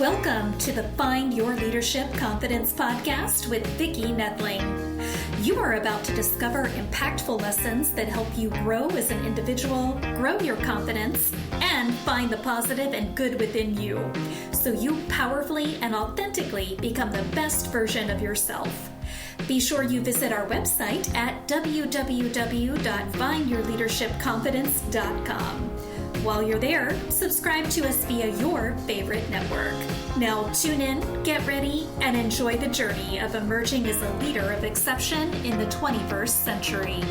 Welcome to the Find Your Leadership Confidence podcast with Vicki Nedling. You are about to discover impactful lessons that help you grow as an individual, grow your confidence, and find the positive and good within you, so you powerfully and authentically become the best version of yourself. Be sure you visit our website at www.findyourleadershipconfidence.com. While you're there, subscribe to us via your favorite network. Now tune in, get ready, and enjoy the journey of emerging as a leader of exception in the 21st century.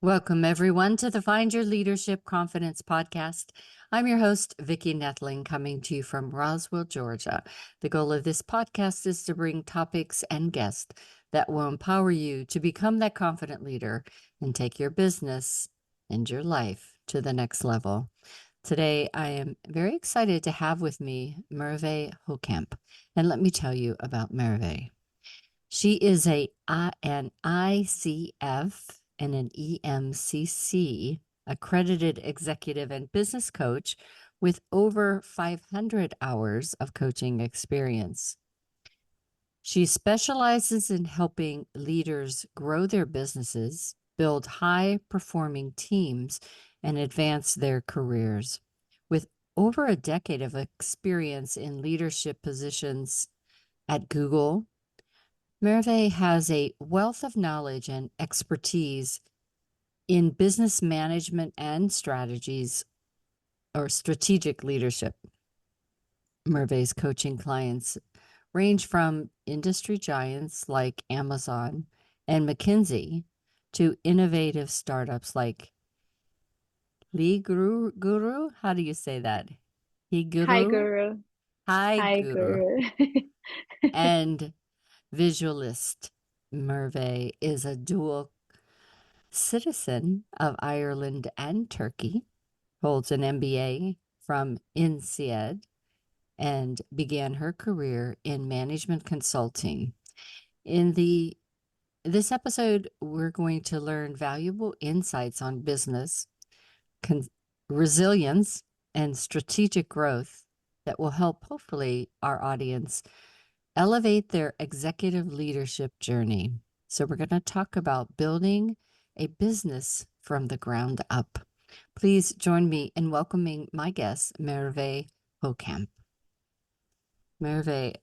Welcome, everyone, to the Find Your Leadership Confidence podcast. I'm your host, Vicki Nedling, coming to you from Roswell, Georgia. The goal of this podcast is to bring topics and guests that will empower you to become that confident leader and take your business and your life to the next level. Today, I am very excited to have with me Merve Hokamp. And let me tell you about Merve. She is an ICF and an EMCC accredited executive and business coach with over 500 hours of coaching experience. She specializes in helping leaders grow their businesses, build high-performing teams, and advance their careers. With over a decade of experience in leadership positions at Google, Merve has a wealth of knowledge and expertise in business management and strategies or strategic leadership. Merve's coaching clients range from industry giants like Amazon and McKinsey to innovative startups like Lee Guru. How do you say that? He Guru? Hi, Guru. Hi, Hi, Guru. Guru. And Visualist. Merve is a dual citizen of Ireland and Turkey, holds an MBA from INSEAD, and began her career in management consulting. In this episode, we're going to learn valuable insights on business, resilience, and strategic growth that will help, hopefully, our audience elevate their executive leadership journey. So we're going to talk about building a business from the ground up. Please join me in welcoming my guest, Merve Hokamp. Merve,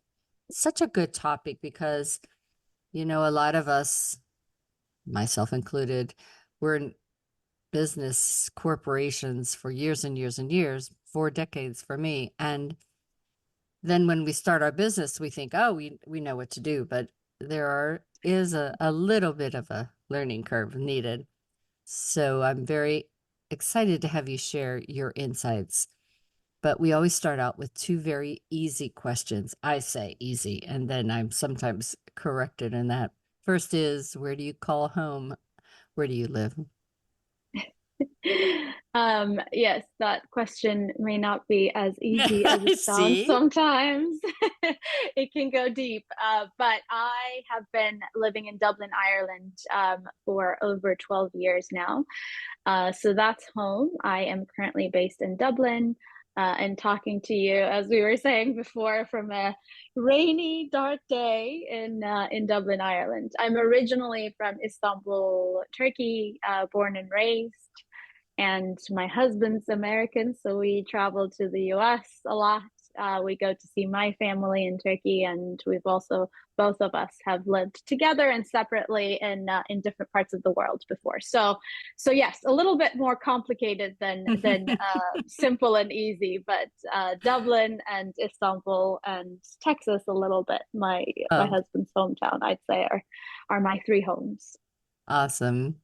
such a good topic because, a lot of us, myself included, we're in business corporations for years and years and years, 4 decades for me. And then when we start our business, we think, oh, we know what to do, but there is a little bit of a learning curve needed. So I'm very excited to have you share your insights. But we always start out with 2 very easy questions. I say easy, and then I'm sometimes corrected in that. First is, where do you call home? Where do you live? Yes, that question may not be as easy as it sounds sometimes. It can go deep, but I have been living in Dublin, Ireland, for over 12 years now. So that's home. I am currently based in Dublin, and talking to you, as we were saying before, from a rainy, dark day in Dublin, Ireland. I'm originally from Istanbul, Turkey, born and raised. And my husband's American, so we travel to the US a lot. We go to see my family in Turkey, and we've also, both of us have lived together and separately in different parts of the world before. So yes, a little bit more complicated than simple and easy, but Dublin and Istanbul and Texas a little bit. My husband's hometown, I'd say, are my 3 homes. Awesome.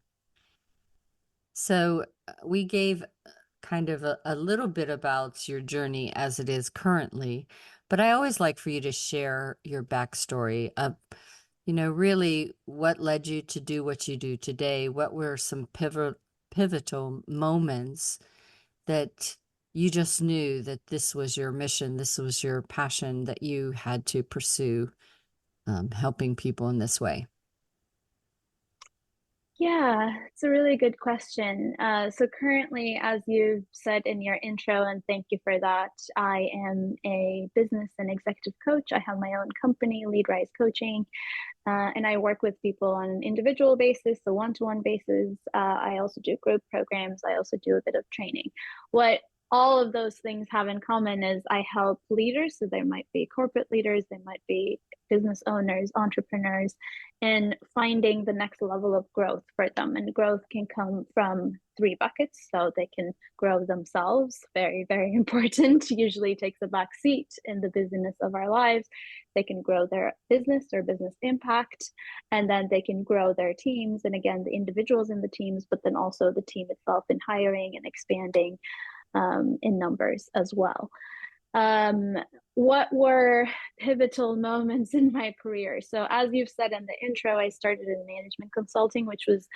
So we gave kind of a little bit about your journey as it is currently, but I always like for you to share your backstory of, really what led you to do what you do today. What were some pivotal moments that you just knew that this was your mission, this was your passion, that you had to pursue helping people in this way? Yeah, it's a really good question. So currently, as you said in your intro, and thank you for that, I am a business and executive coach. I have my own company, Lead Rise Coaching, and I work with people on an individual basis, so one-to-one basis. I also do group programs. I also do a bit of training. What all of those things have in common is I help leaders. So there might be corporate leaders, there might be business owners, entrepreneurs, in finding the next level of growth for them. And growth can come from three buckets. So they can grow themselves, very, very important, usually takes a back seat in the busyness of our lives. They can grow their business or business impact, and then they can grow their teams. And again, the individuals in the teams, but then also the team itself in hiring and expanding in numbers as well. What were pivotal moments in my career? So as you've said in the intro, I started in management consulting, which was,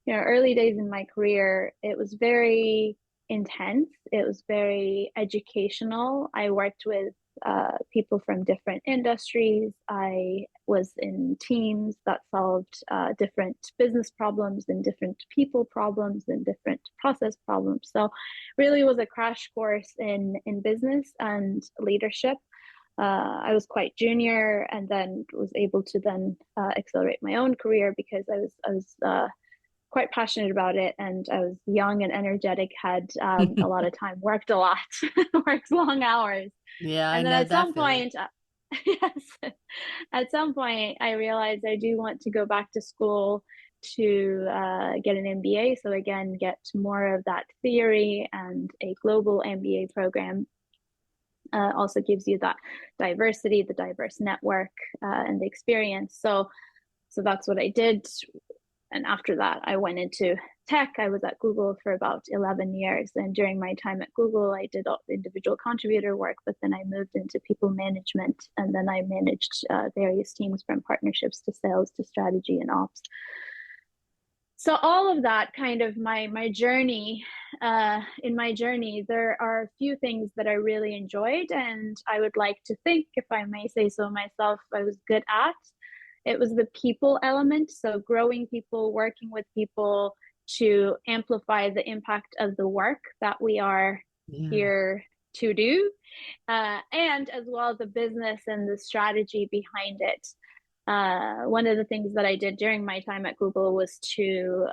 early days in my career. It was very intense. It was very educational. I worked with people from different industries. I was in teams that solved different business problems and different people problems and different process problems. So really was a crash course in business and leadership. I was quite junior, and then was able to then accelerate my own career because I was quite passionate about it, and I was young and energetic, had a lot of time, worked a lot, worked long hours. Yeah, I And then know at that some feeling. point, yes, at some point, I realized I do want to go back to school to get an MBA. So again, get more of that theory, and a global MBA program also gives you that diversity, the diverse network, and the experience. So that's what I did. And after that, I went into tech. I was at Google for about 11 years. And during my time at Google, I did all the individual contributor work, but then I moved into people management. And then I managed various teams, from partnerships to sales to strategy and ops. So all of that kind of my journey, in my journey, there are a few things that I really enjoyed, and I would like to think, if I may say so myself, I was good at. It was the people element. So growing people, working with people to amplify the impact of the work that we are Yeah. here to do, and as well the business and the strategy behind it. One of the things that I did during my time at Google was to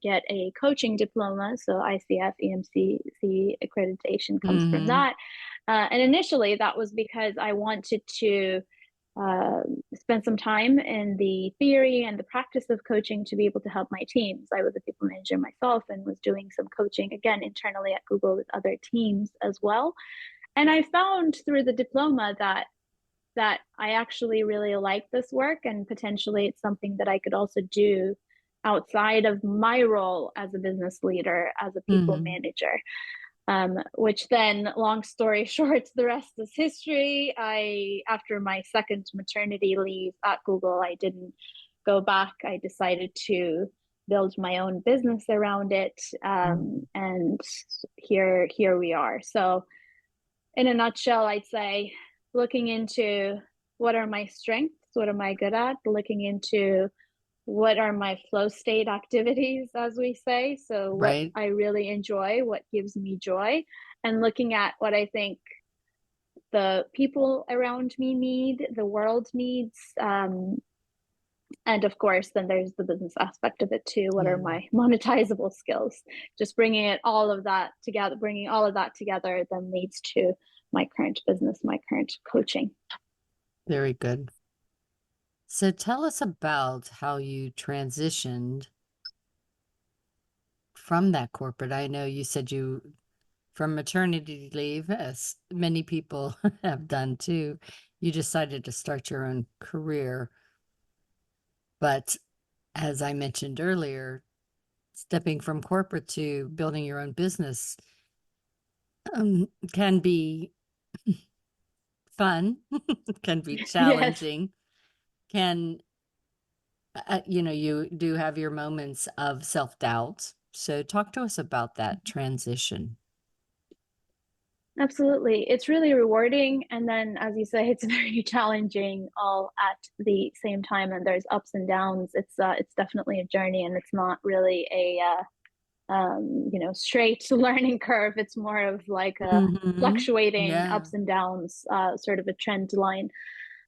get a coaching diploma. So ICF, EMCC accreditation comes from Mm-hmm. that. And initially, that was because I wanted to uh, spend some time in the theory and the practice of coaching to be able to help my teams. I was a people manager myself and was doing some coaching, again, internally at Google with other teams as well. And I found through the diploma that I actually really like this work, and potentially it's something that I could also do outside of my role as a business leader, as a people Mm-hmm. manager. Which then, long story short, the rest is history. After my second maternity leave at Google, I didn't go back. I decided to build my own business around it, and here we are. So in a nutshell, I'd say looking into what are my strengths, what am I good at, looking into what are my flow state activities, as we say. So, what Right. I really enjoy, what gives me joy, and looking at what I think the people around me need, the world needs. And of course, then there's the business aspect of it too. What are Yeah. my monetizable skills? Just all of that together, bringing all of that together then leads to my current business, my current coaching. Very good. So tell us about how you transitioned from that corporate. I know you said you from maternity leave, as many people have done too. You decided to start your own career. But as I mentioned earlier, stepping from corporate to building your own business can be fun, can be Yes. challenging, can, you do have your moments of self doubt. So talk to us about that transition. Absolutely. It's really rewarding. And then, as you say, it's very challenging all at the same time. And there's ups and downs. It's definitely a journey, and it's not really a straight learning curve. It's more of like a fluctuating Yeah. ups and downs, sort of a trend line.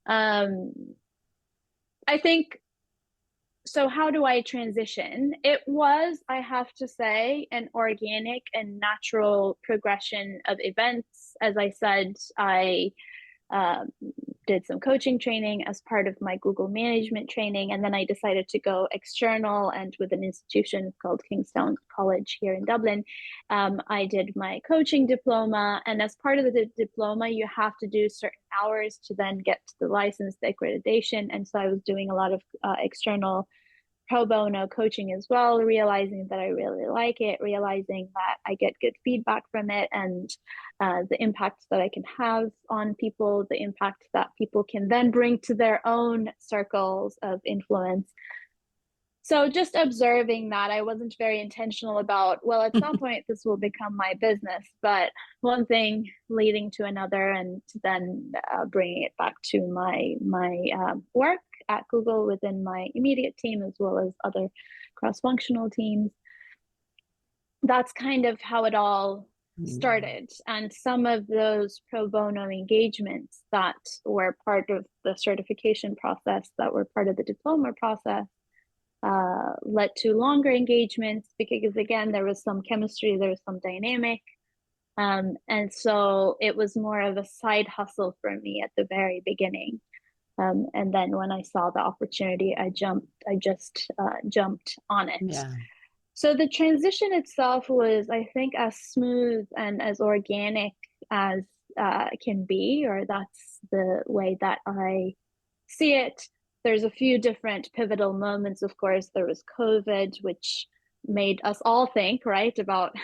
Um, I think so. How do I transition? It was, I have to say, an organic and natural progression of events. As I said, I um, did some coaching training as part of my Google management training. And then I decided to go external, and with an institution called Kingstown College here in Dublin. I did my coaching diploma. And as part of the diploma, you have to do certain hours to then get the license, the accreditation. And so I was doing a lot of external pro bono coaching as well, realizing that I really like it, realizing that I get good feedback from it, and the impact that I can have on people, the impact that people can then bring to their own circles of influence. So just observing that, I wasn't very intentional about, well, at some point this will become my business, but one thing leading to another, and then bringing it back to my work at Google within my immediate team, as well as other cross-functional teams. That's kind of how it all started. And some of those pro bono engagements that were part of the certification process, that were part of the diploma process, led to longer engagements, because again, there was some chemistry, there was some dynamic. And so it was more of a side hustle for me at the very beginning. And then when I saw the opportunity, I just jumped on it. Yeah. So the transition itself was, I think, as smooth and as organic as can be, or that's the way that I see it. There's a few different pivotal moments. Of course, there was COVID, which made us all think, right, about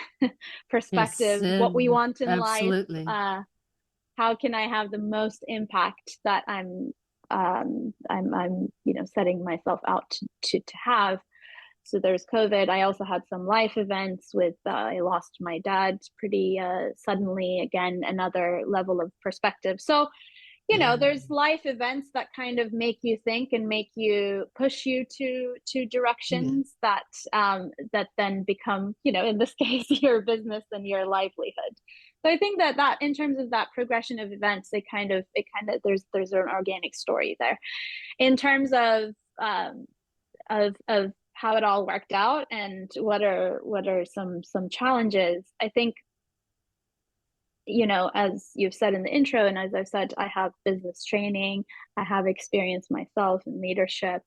perspective, Yes, what we want in life. absolutely. How can I have the most impact that I'm setting myself out to have. So there's COVID. I also had some life events with, I lost my dad pretty suddenly. Again, another level of perspective. So, there's life events that kind of make you think and make you push you to directions that then become, in this case, your business and your livelihood. So I think that in terms of that progression of events, it kind of there's an organic story there. In terms of how it all worked out and what are some challenges, I think, as you've said in the intro, and as I've said, I have business training, I have experience myself in leadership.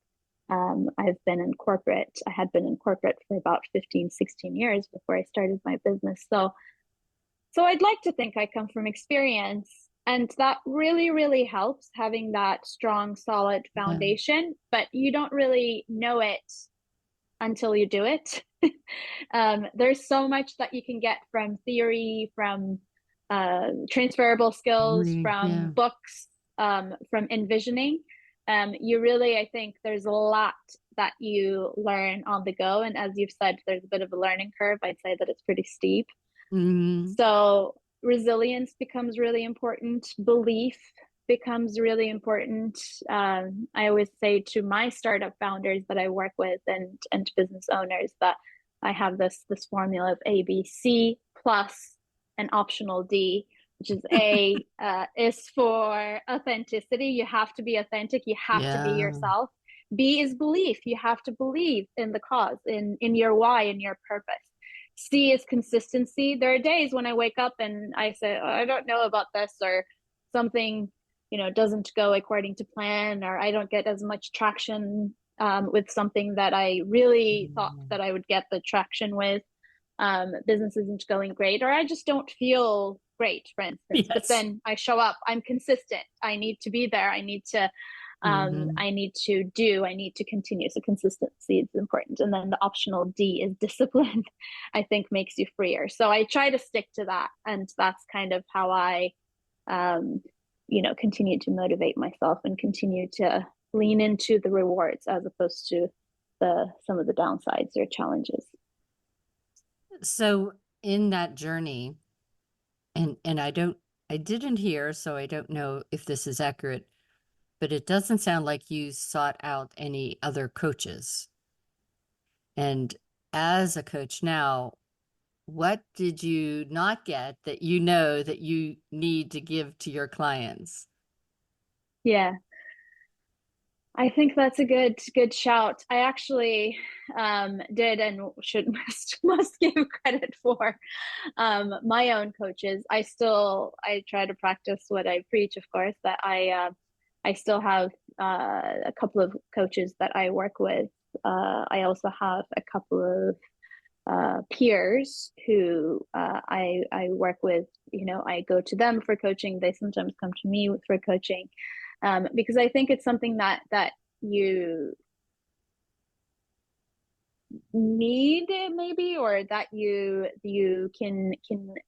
I had been in corporate for about 15, 16 years before I started my business. So I'd like to think I come from experience, and that really, really helps, having that strong, solid foundation, but you don't really know it until you do it. There's so much that you can get from theory, from transferable skills, from books, from envisioning. You really, I think there's a lot that you learn on the go. And as you've said, there's a bit of a learning curve. I'd say that it's pretty steep. So resilience becomes really important. Belief becomes really important. I always say to my startup founders that I work with, and business owners, that I have this formula of ABC plus an optional D, which is A is for authenticity. You have to be authentic. You have to be yourself. B is belief. You have to believe in the cause, in your why, in your purpose. C is consistency. There are days when I wake up and I say, oh, I don't know about this, or something, doesn't go according to plan, or I don't get as much traction with something that I really thought that I would get the traction with. Business isn't going great, or I just don't feel great, for instance. But then I show up, I'm consistent. I need to be there. I need to I need to continue. So consistency is important. And then the optional D is discipline. I think makes you freer. So I try to stick to that. And that's kind of how I, continue to motivate myself and continue to lean into the rewards as opposed to some of the downsides or challenges. So in that journey, and I didn't hear, so I don't know if this is accurate, but it doesn't sound like you sought out any other coaches. And as a coach now, what did you not get that you know that you need to give to your clients? Yeah, I think that's a good shout. I actually did and should must give credit for my own coaches. I try to practice what I preach, of course. That I still have a couple of coaches that I work with. I also have a couple of peers who I work with. You know, I go to them for coaching. They sometimes come to me for coaching, because I think it's something that you need maybe, or that you can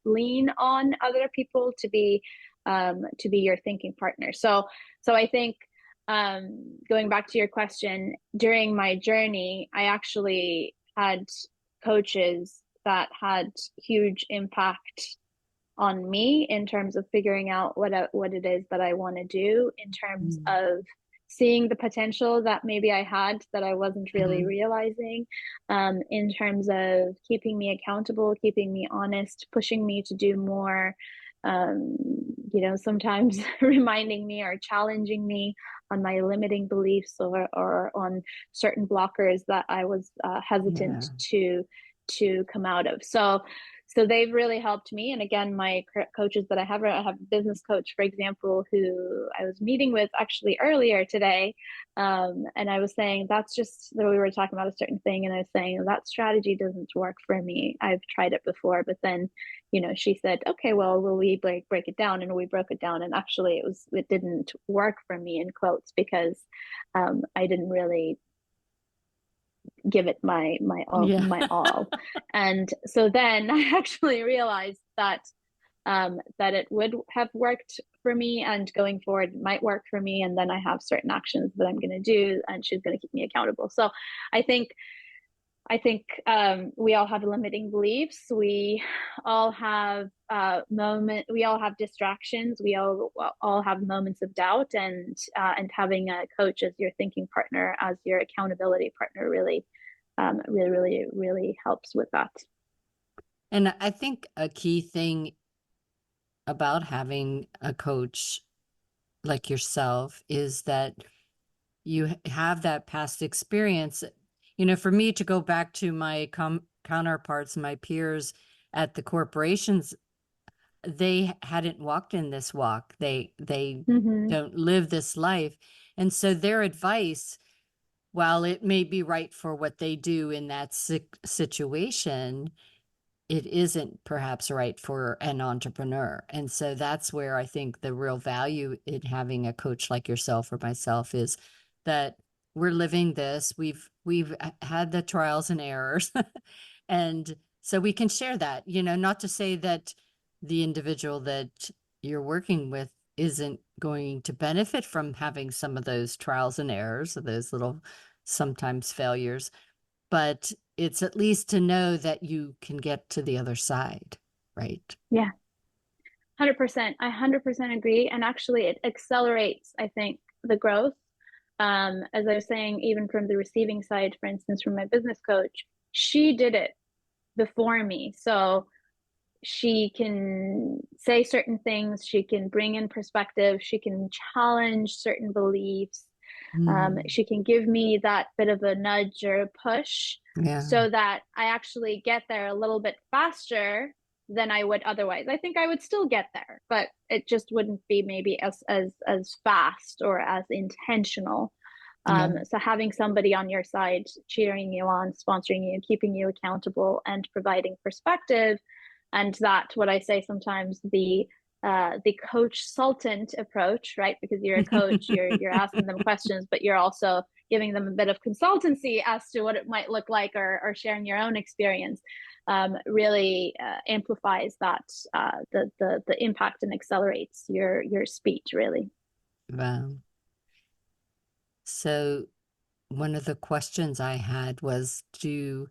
lean on other people to be your thinking partner. So I think, going back to your question, during my journey, I actually had coaches that had huge impact on me in terms of figuring out what it is that I want to do, in terms of seeing the potential that maybe I had that I wasn't really realizing, in terms of keeping me accountable, keeping me honest, pushing me to do more, you know, sometimes reminding me or challenging me on my limiting beliefs, or on certain blockers that I was hesitant to come out of. So they've really helped me. And again, my coaches that I have a business coach, for example, who I was meeting with actually earlier today. And I was saying, that's just, we were talking about a certain thing. And I was saying, that strategy doesn't work for me. I've tried it before, but then, you know, she said, okay, well, will we break it down? And we broke it down. And actually it didn't work for me, in quotes, because I didn't really give it my all. And so then I actually realized that that it would have worked for me, and going forward might work for me. And then I have certain actions that I'm going to do, and she's going to keep me accountable. So I think we all have limiting beliefs. We all have we all have distractions. We all have moments of doubt, and having a coach as your thinking partner, as your accountability partner, really really helps with that. And I think a key thing about having a coach like yourself is that you have that past experience. You know, for me to go back to my counterparts, my peers at the corporations, they hadn't walked in this walk. They don't live this life. And so their advice, while it may be right for what they do in that situation, it isn't perhaps right for an entrepreneur. And so that's where I think the real value in having a coach like yourself or myself is that we're living this. We've had the trials and errors. And so we can share that, you know, not to say that the individual that you're working with isn't going to benefit from having some of those trials and errors, those little sometimes failures, but it's at least to know that you can get to the other side, right? Yeah, 100%. I 100% agree. And actually, it accelerates, I think, the growth. As I was saying, even from the receiving side, for instance, from my business coach, she did it before me. So she can say certain things, she can bring in perspective, she can challenge certain beliefs. She can give me that bit of a nudge or a push, so that I actually get there a little bit faster than I would otherwise. I think I would still get there, but it just wouldn't be maybe as fast or as intentional. So having somebody on your side, cheering you on, sponsoring you, keeping you accountable, and providing perspective, and that, what I say sometimes, the coach sultant approach, right? Because you're a coach, you're asking them questions, but you're also giving them a bit of consultancy as to what it might look like, or sharing your own experience, really amplifies that the impact, and accelerates your speech, really. Wow. So one of the questions I had was, do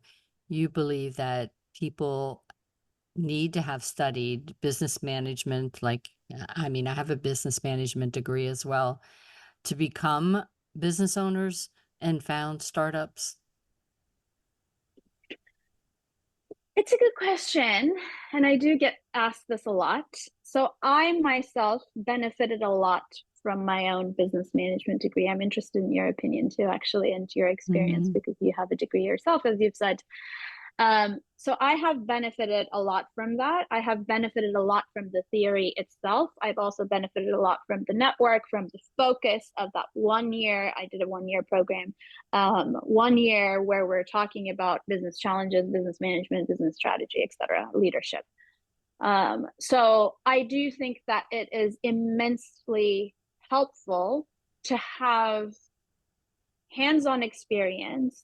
you believe that people need to have studied business management. Like, I mean, I have a business management degree as well to become business owners and found startups? It's a good question. And I do get asked this a lot. So I myself benefited a lot from my own business management degree. I'm interested in your opinion too, actually, and your experience because you have a degree yourself, as you've said. So I have benefited a lot from that. I have benefited a lot from the theory itself. I've also benefited a lot from the network, from the focus of that 1 year. I did a 1 year program, 1 year where we're talking about business challenges, business management, business strategy, etc., leadership. So I do think that it is immensely helpful to have hands-on experience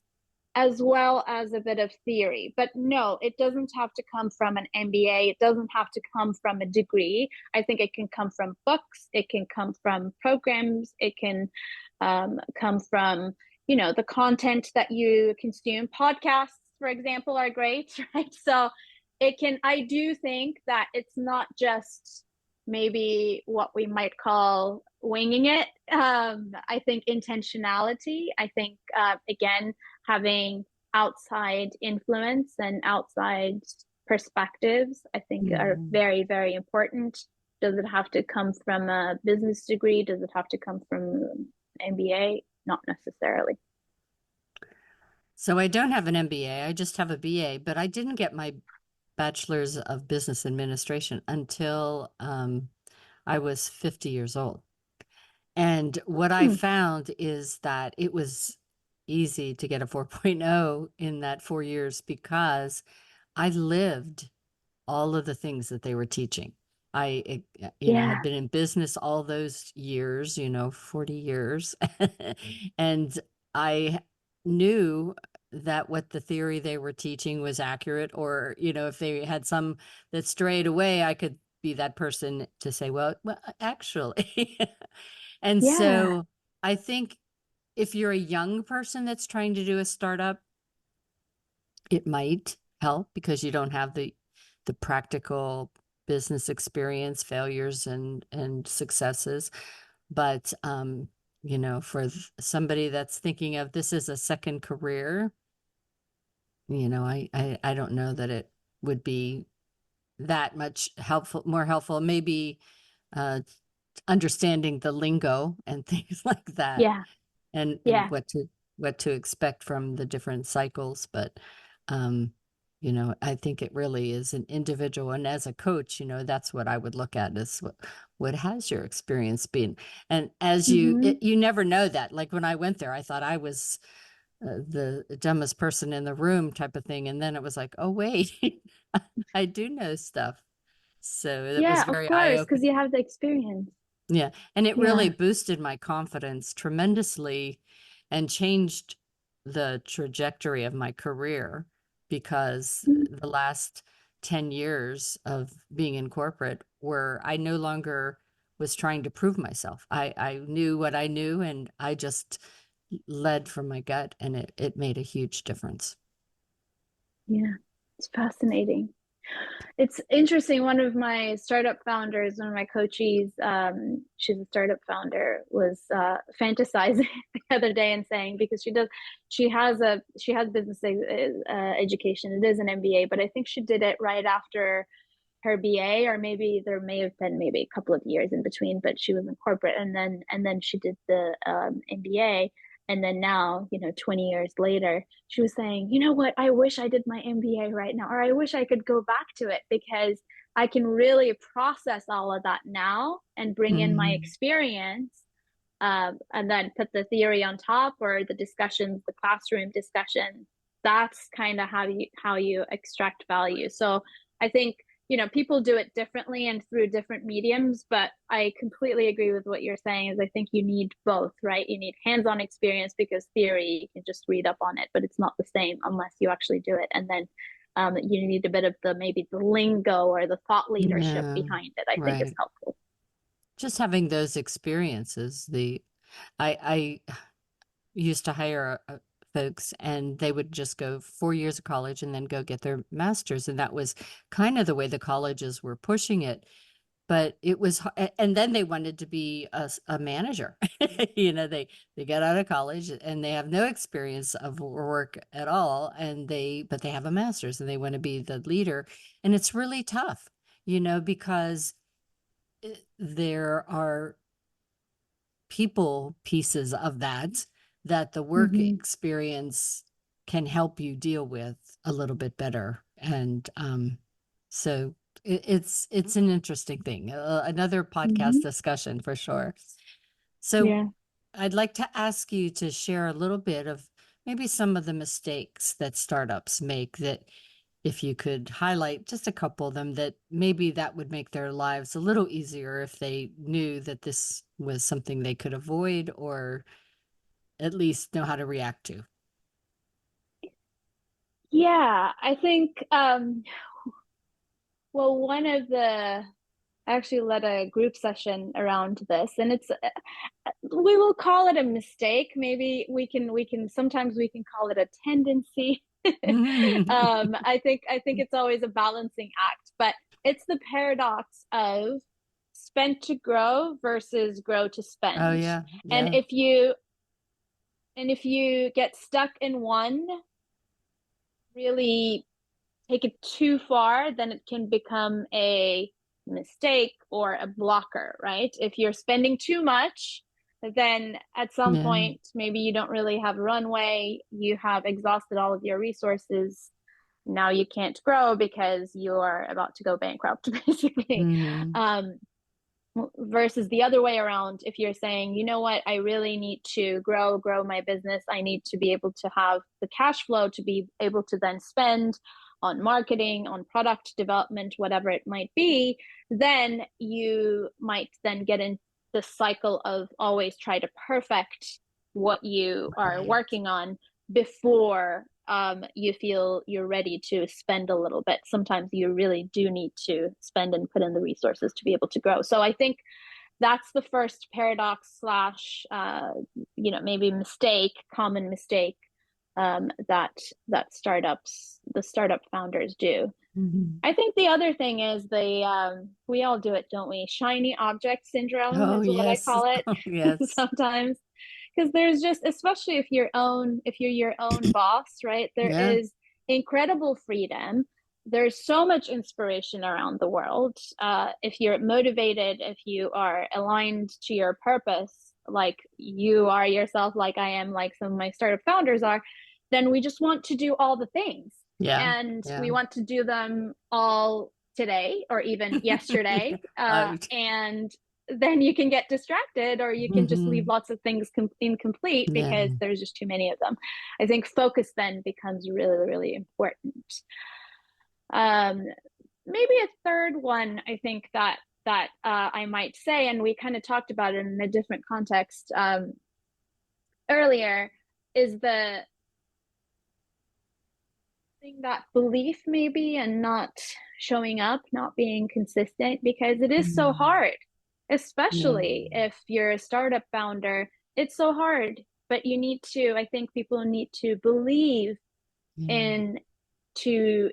as well as a bit of theory. But no, it doesn't have to come from an MBA. It doesn't have to come from a degree. I think it can come from books. It can come from programs. It can come from, the content that you consume. Podcasts, for example, are great, right? So I do think that it's not just maybe what we might call winging it. I think intentionality. I think, again, having outside influence and outside perspectives, I think are very, very important. Does it have to come from a business degree? Does it have to come from an MBA? Not necessarily. So I don't have an MBA. I just have a BA, but I didn't get my bachelor's of business administration until I was 50 years old. And what I found is that it was easy to get a 4.0 in that 4 years because I lived all of the things that they were teaching. I had been in business all those years, 40 years. And I knew that what the theory they were teaching was accurate, or, if they had some that strayed away, I could be that person to say, well, actually. And so I think if you're a young person that's trying to do a startup, it might help because you don't have the practical business experience, failures and successes. But for somebody that's thinking of this as a second career, I don't know that it would be that much more helpful. Maybe understanding the lingo and things like that. And what to expect from the different cycles. But I think it really is an individual. And as a coach, that's what I would look at is what has your experience been? And as you never know that. Like when I went there, I thought I was the dumbest person in the room type of thing. And then it was like, oh, wait, I do know stuff. So it was very of course, because eye-opening. you have the experience. Yeah. And it really boosted my confidence tremendously and changed the trajectory of my career because the last 10 years of being in corporate where I no longer was trying to prove myself. I knew what I knew and I just led from my gut and it made a huge difference. Yeah, it's fascinating. It's interesting. One of my startup founders, one of my coaches, she's a startup founder, was fantasizing the other day and saying, because she has business education. It is an MBA, but I think she did it right after her BA, or maybe there may have been maybe a couple of years in between, but she was in corporate and then she did the MBA. And then now, 20 years later, she was saying, you know what, I wish I did my MBA right now, or I wish I could go back to it because I can really process all of that now and bring in my experience and then put the theory on top, or the discussions, the classroom discussion. That's kind of how you extract value. So I think, people do it differently and through different mediums, but I completely agree with what you're saying is I think you need both, right? You need hands-on experience because theory, you can just read up on it, but it's not the same unless you actually do it. And then you need a bit of maybe the lingo or the thought leadership behind it, I think is helpful. Just having those experiences, I used to hire folks, and they would just go 4 years of college and then go get their master's. And that was kind of the way the colleges were pushing it. But it was, and then they wanted to be a manager. You know, they get out of college and they have no experience of work at all, but they have a master's and they want to be the leader. And it's really tough, you know, because there are people pieces of that the work experience can help you deal with a little bit better. And so it's an interesting thing, another podcast discussion for sure. So Yeah. I'd like to ask you to share a little bit of maybe some of the mistakes that startups make, that if you could highlight just a couple of them, that maybe that would make their lives a little easier if they knew that this was something they could avoid or at least know how to react to. Yeah, I think, well, I actually led a group session around this, and we will call it a mistake. Maybe sometimes we can call it a tendency. I think it's always a balancing act, but it's the paradox of spend to grow versus grow to spend. Oh yeah. And if you get stuck in one, really take it too far, then it can become a mistake or a blocker, right? If you're spending too much, then at some point, maybe you don't really have a runway, you have exhausted all of your resources. Now you can't grow because you're about to go bankrupt, basically. Versus the other way around, if you're saying, you know what, I really need to grow my business, I need to be able to have the cash flow to be able to then spend on marketing, on product development, whatever it might be, then you might then get in the cycle of always try to perfect what you are working on before you feel you're ready to spend a little bit. Sometimes you really do need to spend and put in the resources to be able to grow. So I think that's the first paradox slash, maybe common mistake that the startup founders do. I think the other thing is we all do it, don't we? Shiny object syndrome is what I call it. Yes. Sometimes, because there's just, especially if you're your own boss, right? There is incredible freedom. There's so much inspiration around the world. If you're motivated, if you are aligned to your purpose, like you are yourself, like I am, like some of my startup founders are, then we just want to do all the things. And we want to do them all today or even yesterday. And then you can get distracted, or you can just leave lots of things incomplete because there's just too many of them. I think focus then becomes really, really important. Maybe a third one, I think that I might say, and we kind of talked about it in a different context earlier, is that belief maybe, and not showing up, not being consistent, because it is so hard, especially if you're a startup founder. It's so hard, but I think people need to believe in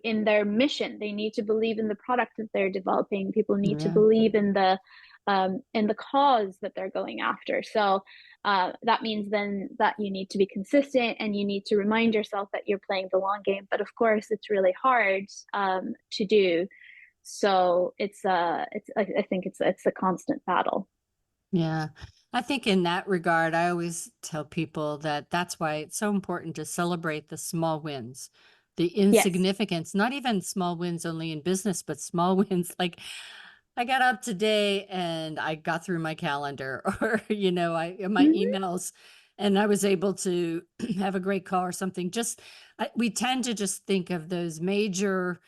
their mission. They need to believe in the product that they're developing. People need to believe in the cause that they're going after. So that means then that you need to be consistent, and you need to remind yourself that you're playing the long game. But of course, it's really hard to do. So I think it's a constant battle. Yeah. I think in that regard, I always tell people that that's why it's so important to celebrate the small wins, the insignificance, not even small wins only in business, but small wins. Like I got up today and I got through my calendar, or, my emails, and I was able to have a great call or something. We tend to just think of those major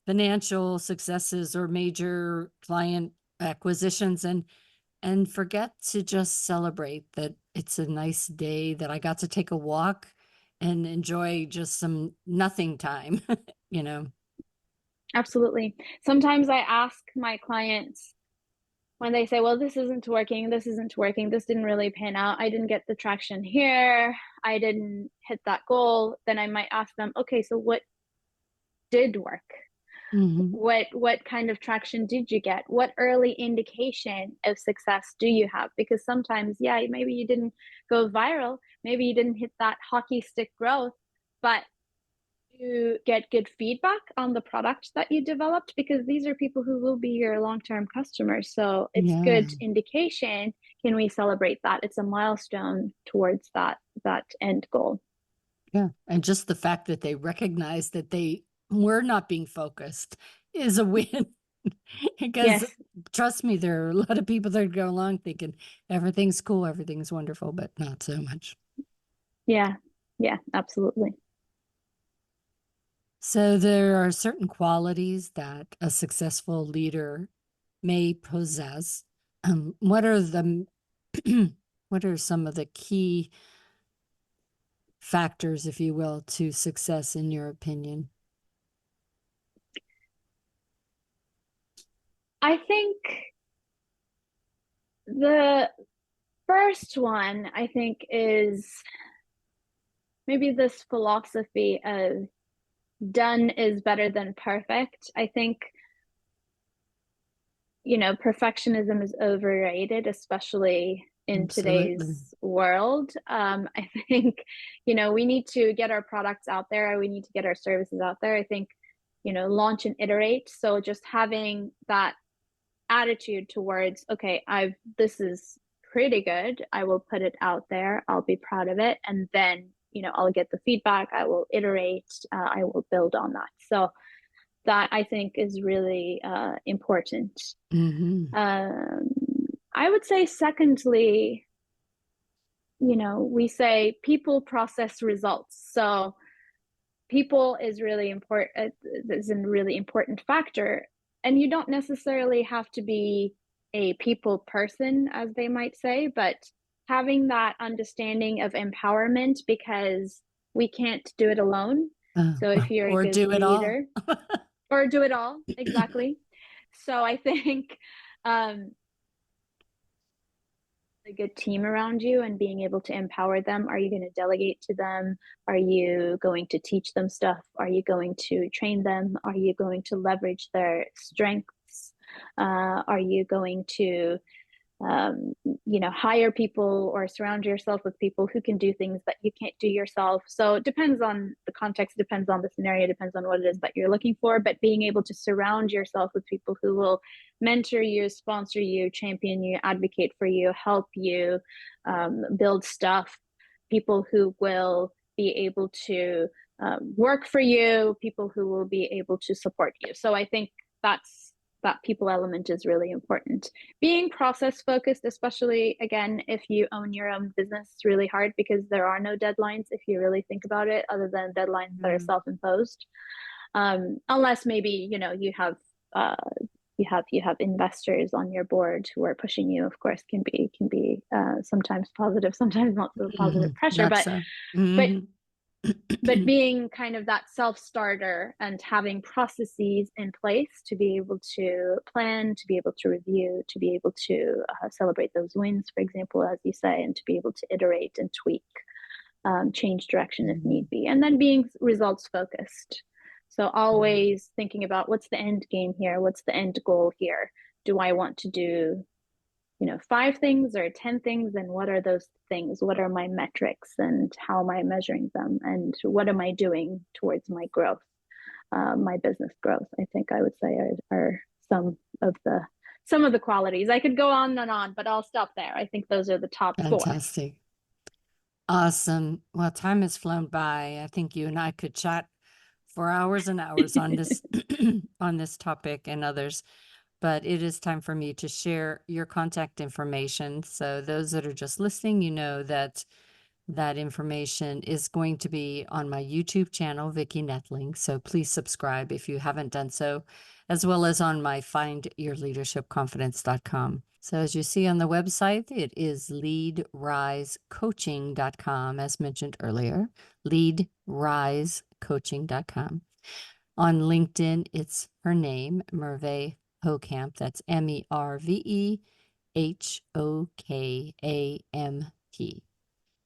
financial successes or major client acquisitions and forget to just celebrate that it's a nice day, that I got to take a walk and enjoy just some nothing time, Absolutely. Sometimes I ask my clients, when they say, well, this isn't working, this didn't really pan out, I didn't get the traction here, I didn't hit that goal, then I might ask them, okay, so what did work? What kind of traction did you get? What early indication of success do you have? Because sometimes, yeah, maybe you didn't go viral, maybe you didn't hit that hockey stick growth, but you get good feedback on the product that you developed, because these are people who will be your long-term customers. So it's good indication. Can we celebrate that? It's a milestone towards that end goal. Yeah. And just the fact that they recognize that they were not being focused is a win. Because trust me, there are a lot of people that go along thinking everything's cool, everything's wonderful, but not so much. Yeah, absolutely. So there are certain qualities that a successful leader may possess. What are what are some of the key factors, if you will, to success in your opinion? I think the first one, I think, is maybe this philosophy of done is better than perfect. I think, perfectionism is overrated, especially in today's world. I think, we need to get our products out there. We need to get our services out there. I think, launch and iterate. So just having that attitude towards, okay, this is pretty good, I will put it out there, I'll be proud of it, and then I'll get the feedback, I will iterate, I will build on that. So that, I think, is really important. I would say secondly, we say people, process, results. So people is really important, is a really important factor. And you don't necessarily have to be a people person, as they might say, but having that understanding of empowerment, because we can't do it alone. So if you're a good leader, or do it all, exactly. So I think a good team around you and being able to empower them. Are you going to delegate to them? Are you going to teach them stuff? Are you going to train them? Are you going to leverage their strengths? Are you going to hire people or surround yourself with people who can do things that you can't do yourself? So it depends on the context, depends on the scenario, depends on what it is that you're looking for, but being able to surround yourself with people who will mentor you, sponsor you, champion you, advocate for you, help you build stuff, people who will be able to work for you, people who will be able to support you. So I think that people element is really important. Being process focused, especially, again, if you own your own business, it's really hard because there are no deadlines, if you really think about it, other than deadlines that are self-imposed. Unless maybe, you have investors on your board who are pushing you, of course, can be sometimes positive, sometimes not so positive pressure, but being kind of that self-starter and having processes in place to be able to plan, to be able to review, to be able to celebrate those wins, for example, as you say, and to be able to iterate and tweak, change direction if need be. And then being results focused. So always thinking about, what's the end game here? What's the end goal here? Do I want to do 5 things or 10 things, and what are those things? What are my metrics, and how am I measuring them, and what am I doing towards my growth, my business growth? I think I would say are some of the qualities. I could go on and on, but I'll stop there. I think those are the top 4. Fantastic. Awesome. Well, time has flown by. I think you and I could chat for hours and hours on this on this topic and others. But it is time for me to share your contact information. So those that are just listening, that information is going to be on my YouTube channel, Vicki Nettling. So please subscribe if you haven't done so, as well as on my findyourleadershipconfidence.com. So as you see on the website, it is leadrisecoaching.com, as mentioned earlier, leadrisecoaching.com. On LinkedIn, it's her name, Merve Hokamp. That's MERVEHOKAMP.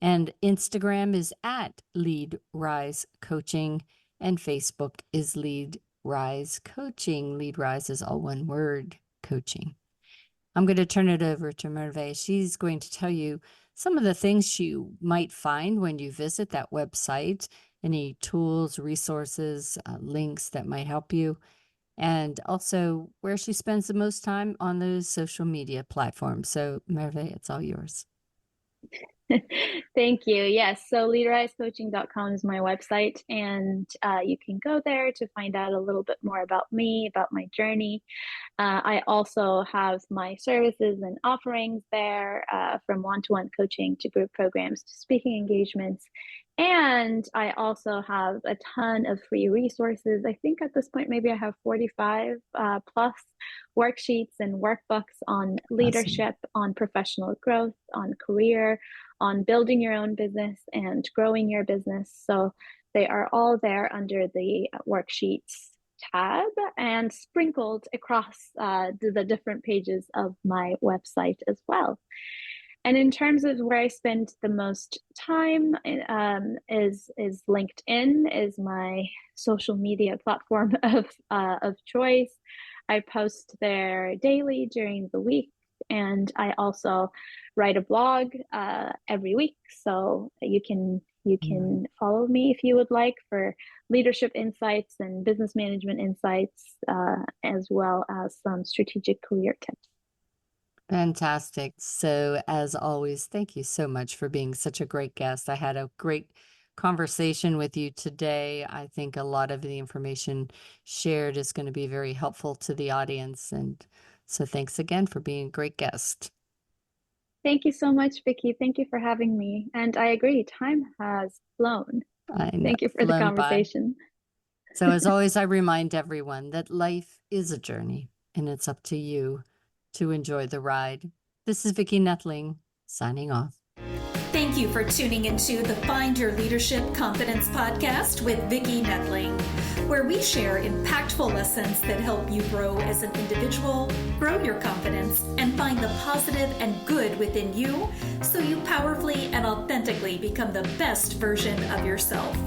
And Instagram is at Lead Rise Coaching, and Facebook is Lead Rise Coaching. Lead Rise is all one word, coaching. I'm going to turn it over to Merve. She's going to tell you some of the things you might find when you visit that website, any tools, resources, links that might help you, and also where she spends the most time on those social media platforms. So Merve, it's all yours. Thank you. Yes. So leadrisecoaching.com is my website, and you can go there to find out a little bit more about me, about my journey. I also have my services and offerings there, from one-to-one coaching to group programs to speaking engagements. And I also have a ton of free resources. I think at this point, maybe I have 45 plus worksheets and workbooks on leadership, on professional growth, on career, on building your own business and growing your business. So they are all there under the worksheets tab and sprinkled across the different pages of my website as well. And in terms of where I spend the most time, is LinkedIn is my social media platform of choice. I post there daily during the week, and I also write a blog every week. So you can follow me if you would like for leadership insights and business management insights, as well as some strategic career tips. Fantastic. So as always, thank you so much for being such a great guest. I had a great conversation with you today. I think a lot of the information shared is going to be very helpful to the audience. And so thanks again for being a great guest. Thank you so much, Vicki. Thank you for having me. And I agree, time has flown. I know, thank you for the conversation. So as always, I remind everyone that life is a journey, and it's up to you to enjoy the ride. This is Vicki Nettling, signing off. Thank you for tuning into the Find Your Leadership Confidence podcast with Vicki Nettling, where we share impactful lessons that help you grow as an individual, grow your confidence, and find the positive and good within you so you powerfully and authentically become the best version of yourself.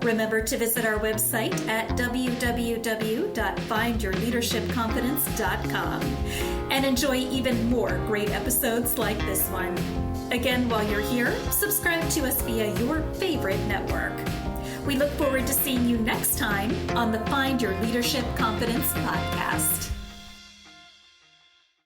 Remember to visit our website at www.findyourleadershipconfidence.com and enjoy even more great episodes like this one. Again, while you're here, subscribe to us via your favorite network. We look forward to seeing you next time on the Find Your Leadership Confidence podcast.